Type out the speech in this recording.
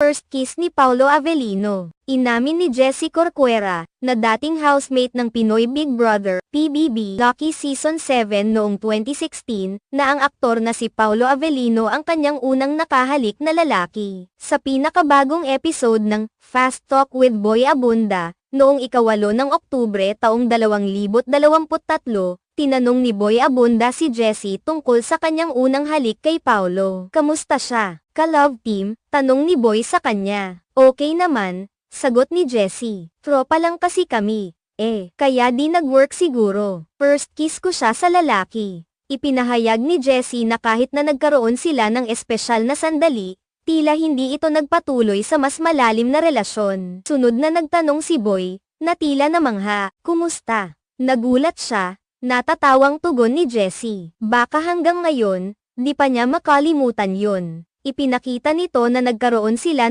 first kiss ni Paolo Avellino. Inamin ni Jessie Corcuera, na dating housemate ng Pinoy Big Brother, PBB, Lucky Season 7 noong 2016, na ang aktor na si Paolo Avellino ang kanyang unang nakahalik na lalaki. Sa pinakabagong episode ng Fast Talk with Boy Abunda, noong ika-8 ng Oktubre taong 2023, tinanong ni Boy Abunda si Jessie tungkol sa kanyang unang halik kay Paolo. Kamusta siya? Ka-love team? Tanong ni Boy sa kanya. Okay naman, sagot ni Jessie. Tropa lang kasi kami. Kaya di nag-work siguro. First kiss ko siya sa lalaki. Ipinahayag ni Jessie na kahit na nagkaroon sila ng espesyal na sandali, tila hindi ito nagpatuloy sa mas malalim na relasyon. Sunod na nagtanong si Boy, na tila namangha, kumusta? Nagulat siya. Natatawang tugon ni Jessie. Baka hanggang ngayon, di pa niya makalimutan yun. Ipinakita nito na nagkaroon sila